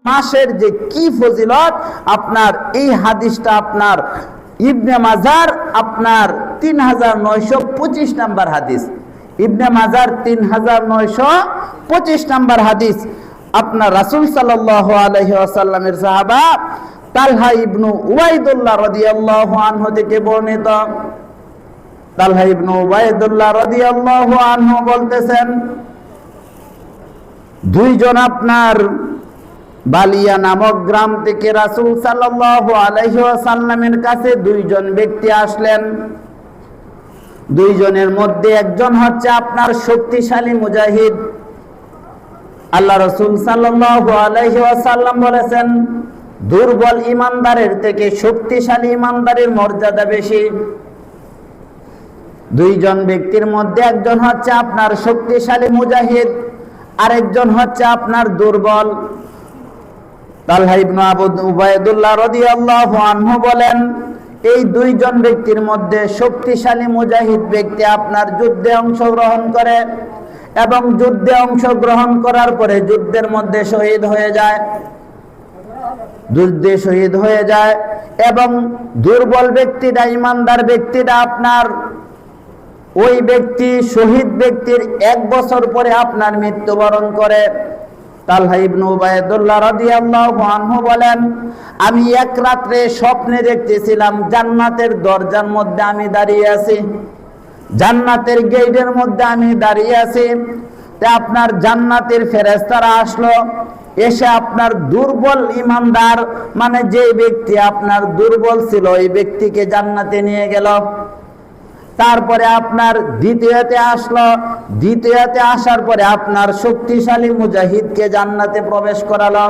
মাসের যে কি ফজিলত, আপনার এই হাদিসটা আপনার ইবনে মাজার আপনার 3925 নাম্বার হাদিস, ইবনে মাজার 3925 নাম্বার হাদিস। আপনার রাসূল সাল্লাল্লাহু আলাইহি ওয়াসাল্লামের সাহাবা তালহা ইবনু উবাইদুল্লাহ রাদিয়াল্লাহু আনহু থেকে বর্ণিত। তালহা ইবনু উবাইদুল্লাহ রাদিয়াল্লাহু আনহু বলতেছেন, দুইজন আপনার বালিয়া নামক গ্রাম থেকে রাসূল সাল্লাল্লাহু আলাইহি ওয়াসাল্লামের কাছে দুইজন ব্যক্তি আসলেন। দুইজনের মধ্যে একজন হচ্ছে আপনার শক্তিশালী মুজাহিদ। আল্লাহ রাসূল সাল্লাল্লাহু আলাইহি ওয়াসাল্লাম বলেছেন, দুর্বল ইমানদারের থেকে শক্তিশালী ইমানদারের মর্যাদা বেশি। দুইজন ব্যক্তির মধ্যে একজন হচ্ছে আপনার শক্তিশালী মুজাহিদ, আরেকজন হচ্ছে আপনার দুর্বল। তালহা ইবনে উবাইদুল্লাহ রাদিয়াল্লাহু আনহু বলেন, এই দুইজন ব্যক্তির মধ্যে শক্তিশালী মুজাহিদ ব্যক্তি আপনার যুদ্ধে অংশগ্রহণ করে এবং যুদ্ধে অংশগ্রহণ করার পরে যুদ্ধের মধ্যে শহীদ হয়ে যায়, যুদ্ধে শহীদ হয়ে যায়। এবং দুর্বল ব্যক্তিটা, ইমানদার ব্যক্তিটা আপনার ওই ব্যক্তি শহীদ ব্যক্তির 1 বছর পরে আপনার মৃত্যুবরণ করে। তালহা ইবনে উবাইদুল্লাহ রাদিয়াল্লাহু আনহু বলেন, আমি এক রাত্রে স্বপ্নে দেখতেছিলাম জান্নাতের দরজার মধ্যে আমি দাঁড়িয়ে আছি, জান্নাতের গেটের মধ্যে আমি দাঁড়িয়ে আছি। তে আপনার জান্নাতের ফেরেশতারা আসলো, এসে আপনার দুর্বল ইমানদার মানে যে ব্যক্তি আপনার দুর্বল ছিল ওই ব্যক্তিকে জান্নাতে নিয়ে গেল। তারপরে আপনার দ্বিতীয়তে আসলো, দ্বিতীয়তে আসার পরে আপনার শক্তিশালী মুজাহিদকে জান্নাতে প্রবেশ করালো।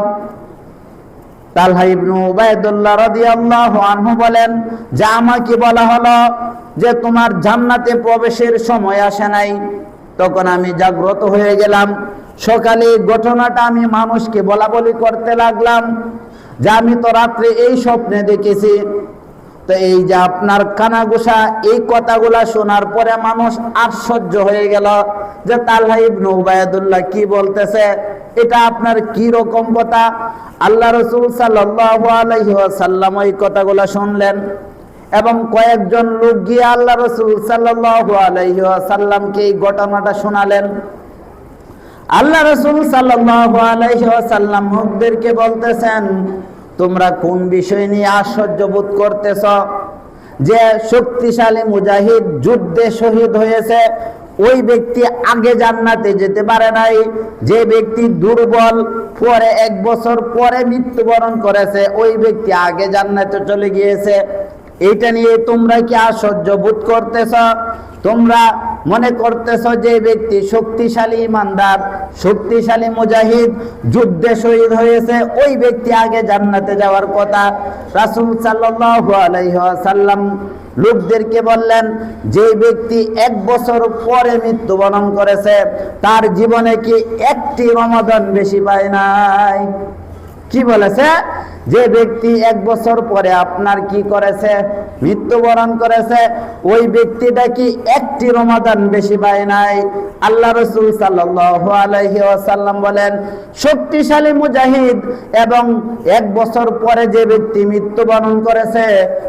তালহা ইবনে উবাইদুল্লাহ রাদিয়াল্লাহু আনহু বলেন যে আমাকে বলা হলো যে তোমার জান্নাতে প্রবেশের সময় আসে নাই। তখন আমি জাগ্রত হয়ে গেলাম। সকালে ঘটনাটা আমি মানুষকে বলাবলি করতে লাগলাম যে আমি তো রাত্রে এই স্বপ্নে দেখেছি। তো এই যে আপনার কানাঘুষা এই কথাগুলা শোনার পরে মানুষ আশ্চর্য হয়ে গেল যে তালহা ইবনে উবাইদুল্লাহ কি বলতেছে, এটা আপনার কি রকম কথা। আল্লাহ রাসূল সাল্লাল্লাহু আলাইহি ওয়াসাল্লাম এই কথাগুলা শুনলেন এবং কয়েকজন লোক গিয়ে আল্লাহ রাসূল সাল্লাল্লাহু আলাইহি ওয়াসাল্লামকে এই ঘটনাটা শোনালেন। আল্লাহ রাসূল সাল্লাল্লাহু আলাইহি ওয়াসাল্লাম লোকদেরকে বলতেছেন, তোমরা কোন বিষয় নিয়ে আশ্চর্য বোধ করতেছ? যে শক্তিশালী মুজাহিদ যুদ্ধে শহীদ হয়েছে ওই ব্যক্তি আগে জান্নাতে যেতে পারে নাই, যে ব্যক্তি দুর্বল পরে 1 বছর পরে মৃত্যুবরণ করেছে ওই ব্যক্তি আগে জান্নাতে চলে গিয়েছে। এইটা নিয়ে তোমরা কি আশ্চর্য বোধ করতেছ? তোমরা মনে করতেছ যে ব্যক্তি শক্তিশালী ইমানদার, শক্তিশালী মুজাহিদ যুদ্ধে শহীদ হয়েছে ওই ব্যক্তি আগে জান্নাতে যাওয়ার কথা। রাসূল সাল্লাল্লাহু আলাইহি ওয়াসাল্লাম লোকদেরকে বললেন, যে ব্যক্তি 1 বছর পরে মৃত্যুবরণ করেছে তার জীবনে কি একটি রমাদান বেশি পায় নাই? কি বলেছে? যে ব্যক্তি 1 বছর পরে আপনার কি করেছে, মৃত্যুবরণ করেছে, ওই ব্যক্তিটা কি একটি রমাদান বেশি পায় নাই? আল্লাহ রাসূল সাল্লাল্লাহু আলাইহি ওয়াসাল্লাম বলেন, শক্তিশালী মুজাহিদ এবং 1 বছর পরে যে ব্যক্তি মৃত্যুবরণ করেছে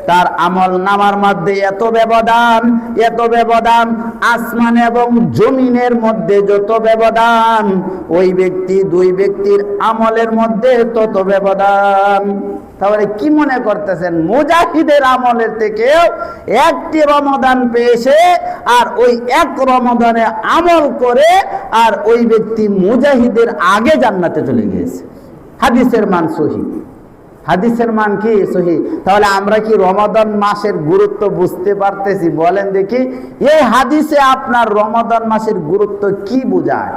তার আমল নামার মধ্যে এত ব্যবধান, এত ব্যবধান, আসমান এবং জমিনের মধ্যে যত ব্যবধান ওই ব্যক্তি দুই ব্যক্তির আমলের মধ্যে তত ব্যবধান। তাহলে কি মনে করতেছেন মুজাহিদের আমলের থেকে একটি রমাদান পেয়েছে আর ওই 1 রমাদানে আমল করে আর ওই ব্যক্তি মুজাহিদের আগে জান্নাতে চলে গিয়েছে। হাদিসের মান সহিহ, হাদিসের মান কি সহিহ। তাহলে আমরা কি রমাদান মাসের গুরুত্ব বুঝতে পারতেছি? বলেন দেখি এই হাদিসে আপনার রমাদান মাসের গুরুত্ব কি বোঝায়?